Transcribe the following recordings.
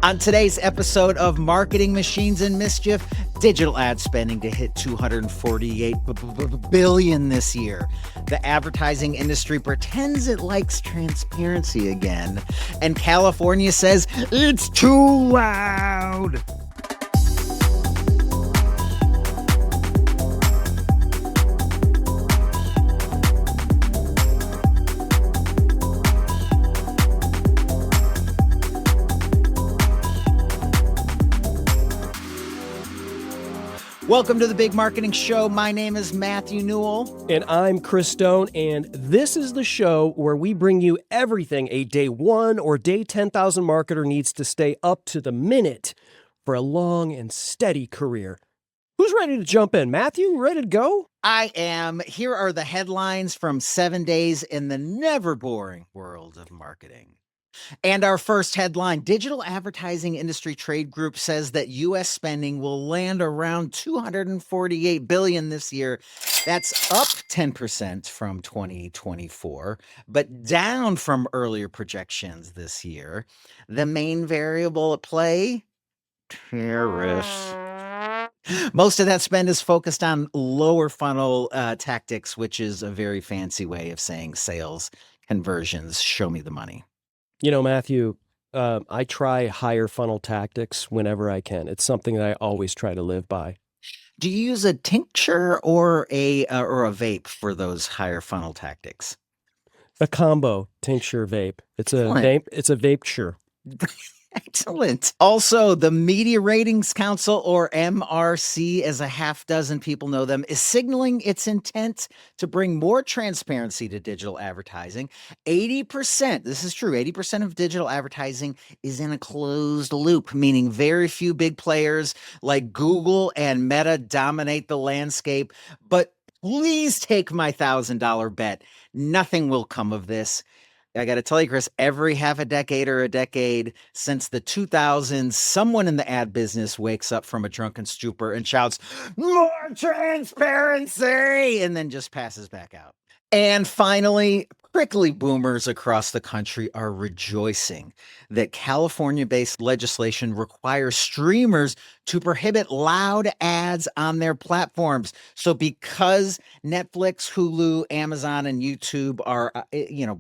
On today's episode of Marketing Machines and Mischief, digital ad spending to hit $248 billion this year. The advertising industry pretends it likes transparency again, and California says it's too loud. Welcome to the Big Marketing Show. My name is Matthew Newell. And I'm Chris Stone, and this is the show where we bring you everything a day 1 or day 10,000 marketer needs to stay up to the minute for a long and steady career. Who's ready to jump in? Matthew, ready to go? I am. Here are the headlines from 7 days in the never boring world of marketing. And our first headline, Digital Advertising Industry Trade Group says that U.S. spending will land around $248 billion this year. That's up 10% from 2024, but down from earlier projections this year. The main variable at play, tariffs. Most of that spend is focused on lower funnel tactics, which is a very fancy way of saying sales conversions. Show me the money. You know, Matthew, I try higher funnel tactics whenever I can. It's something that I always try to live by. Do you use a tincture or a vape for those higher funnel tactics? A combo tincture vape. It's a vape. It's a vape-ture. Excellent. Also, the Media Ratings Council, or MRC, as a half dozen people know them, is signaling its intent to bring more transparency to digital advertising. 80%, this is true, 80% of digital advertising is in a closed loop, meaning very few big players like Google and Meta dominate the landscape. But please take my $1,000 bet. Nothing will come of this. I got to tell you, Chris, every half a decade or a decade since the 2000s, someone in the ad business wakes up from a drunken stupor and shouts, "More transparency!" and then just passes back out. And finally, prickly boomers across the country are rejoicing that California-based legislation requires streamers to prohibit loud ads on their platforms. So because Netflix, Hulu, Amazon, and YouTube are,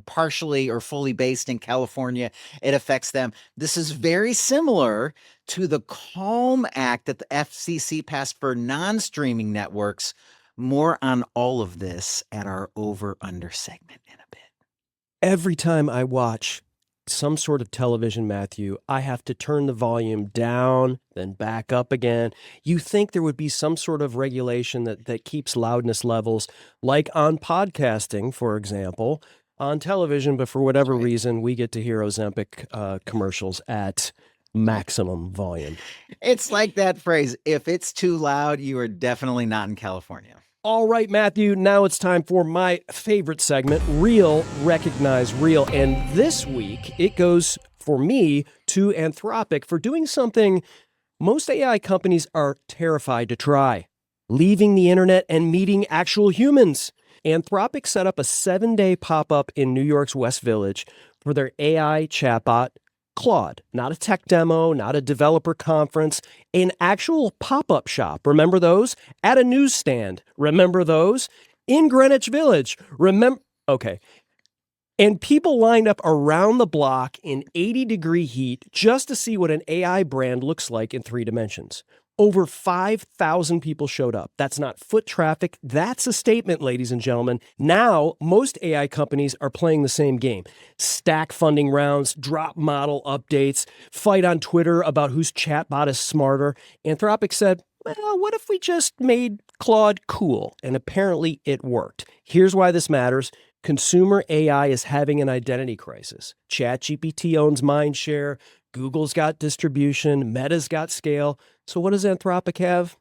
partially or fully based in California, it affects them. This is very similar to the Calm Act that the FCC passed for non-streaming networks. More on all of this at our over-under segment in a bit. Every time I watch some sort of television, Matthew, I have to turn the volume down, then back up again. You think there would be some sort of regulation that keeps loudness levels, like on podcasting, for example, on television, but for whatever reason, we get to hear Ozempic commercials at maximum volume. It's like that phrase, if it's too loud, you are definitely not in California. All right, Matthew, now it's time for my favorite segment, Real Recognize Real. And this week, it goes, for me, to Anthropic for doing something most AI companies are terrified to try, leaving the internet and meeting actual humans. Anthropic set up a 7-day pop-up in New York's West Village for their AI chatbot, Claude. Not a tech demo, not a developer conference, an actual pop-up shop. Remember those? At a newsstand. Remember those? In Greenwich Village. Okay. And people lined up around the block in 80-degree heat just to see what an AI brand looks like in 3 dimensions. Over 5,000 people showed up. That's not foot traffic. That's a statement, ladies and gentlemen. Now, most AI companies are playing the same game. Stack funding rounds, drop model updates, fight on Twitter about whose chatbot is smarter. Anthropic said, well, what if we just made Claude cool? And apparently it worked. Here's why this matters. Consumer AI is having an identity crisis. ChatGPT owns mindshare. Google's got distribution. Meta's got scale. So what does Anthropic have?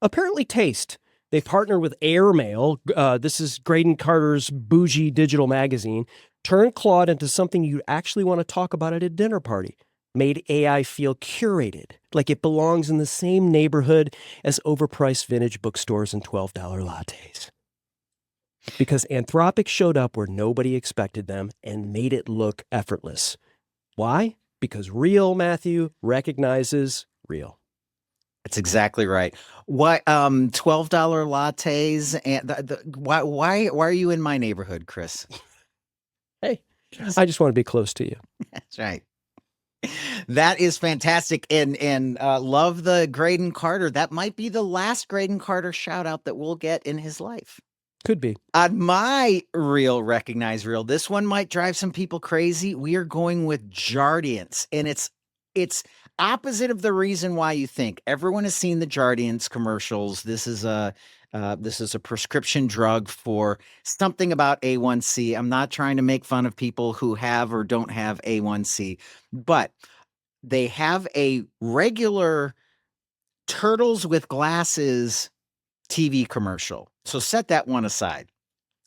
Apparently taste. They partnered with Airmail. This is Graydon Carter's bougie digital magazine. Turned Claude into something you actually want to talk about at a dinner party. Made AI feel curated, like it belongs in the same neighborhood as overpriced vintage bookstores and $12 lattes. Because Anthropic showed up where nobody expected them and made it look effortless. Why? because real, Matthew, recognizes real. That's exactly right. Why $12 lattes and why are you in my neighborhood, Chris? Hey, I just want to be close to you. That's right. That is fantastic, and love the Graydon Carter. That might be the last Graydon Carter shout out that we'll get in his life. Could be. On my real recognize real, this one might drive some people crazy. We are going with Jardiance, and it's opposite of the reason why you think. Everyone has seen the Jardiance commercials. This is a prescription drug for something about A1C. I'm not trying to make fun of people who have or don't have A1C, but they have a regular Turtles with Glasses TV commercial. So set that one aside.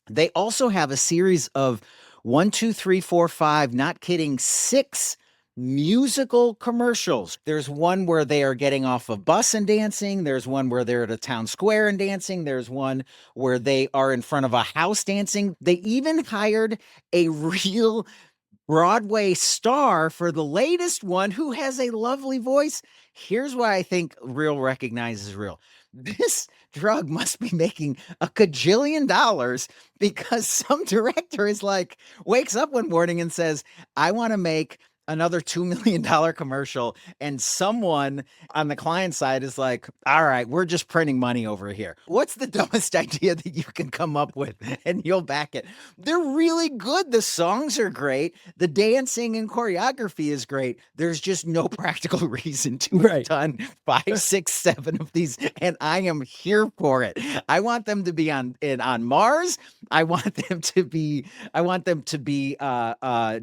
They also have a series of 1, 2, 3, 4, 5, not kidding, 6 musical commercials. There's one where they are getting off a bus and dancing. There's one where they're at a town square and dancing. There's one where they are in front of a house dancing. They even hired a real Broadway star for the latest one who has a lovely voice. Here's why I think real recognizes real. This drug must be making a cajillion dollars because some director is like, wakes up one morning and says, I want to make another $2 million commercial. And someone on the client side is like, all right, we're just printing money over here. What's the dumbest idea that you can come up with? And you'll back it. They're really good. The songs are great. The dancing and choreography is great. There's just no practical reason to have done 5, 6, 7 of these. And I am here for it. I want them to be on Mars. I want them to be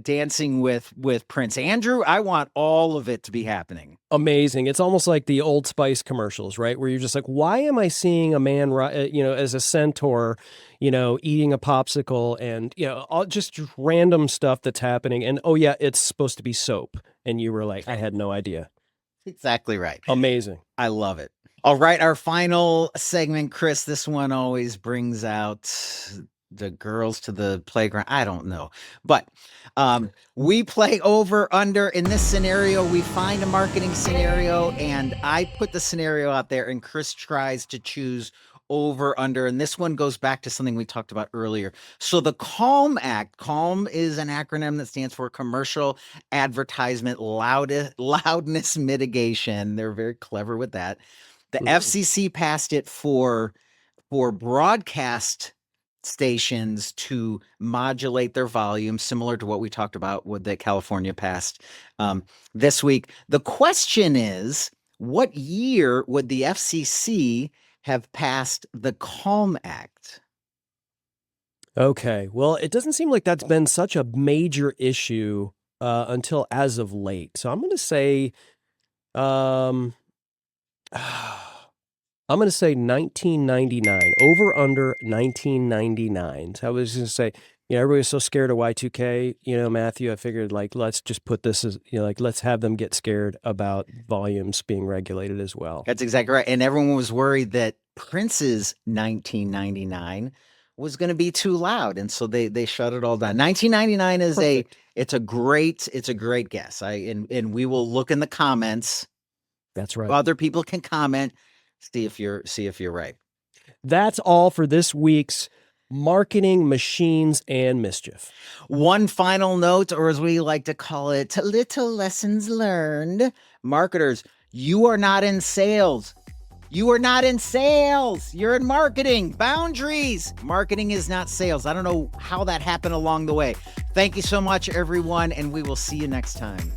dancing with Prince Andrew. I want all of it to be happening. Amazing. It's almost like the Old Spice commercials, right? Where you're just like, why am I seeing a man, as a centaur, eating a popsicle and, all just random stuff that's happening. And, oh yeah, it's supposed to be soap. And you were like, I had no idea. Exactly right. Amazing. I love it. All right. Our final segment, Chris, this one always brings out the girls to the playground. I don't know, but we play over under. In this scenario, we find a marketing scenario and I put the scenario out there and Chris tries to choose over under. And this one goes back to something we talked about earlier. So the CALM Act, CALM is an acronym that stands for Commercial Advertisement Loudness Mitigation. They're very clever with that. The FCC passed it for broadcast stations to modulate their volume, similar to what we talked about with that California passed this week. The question is, what year would the FCC have passed the CALM Act? Okay, well, it doesn't seem like that's been such a major issue until as of late. So I'm going to say, I'm going to say 1999, over under 1999. So I was going to say, everybody's so scared of Y2K, Matthew, I figured let's just put this as, let's have them get scared about volumes being regulated as well. That's exactly right. And everyone was worried that Prince's 1999 was going to be too loud. And so they shut it all down. 1999 is it's a great guess. And we will look in the comments. That's right. Other people can comment. See if you're right. That's all for this week's Marketing, Machines, and Mischief. One final note, or as we like to call it, little lessons learned. Marketers, you are not in sales. You are not in sales. You're in marketing. Boundaries. Marketing is not sales. I don't know how that happened along the way. Thank you so much, everyone, and we will see you next time.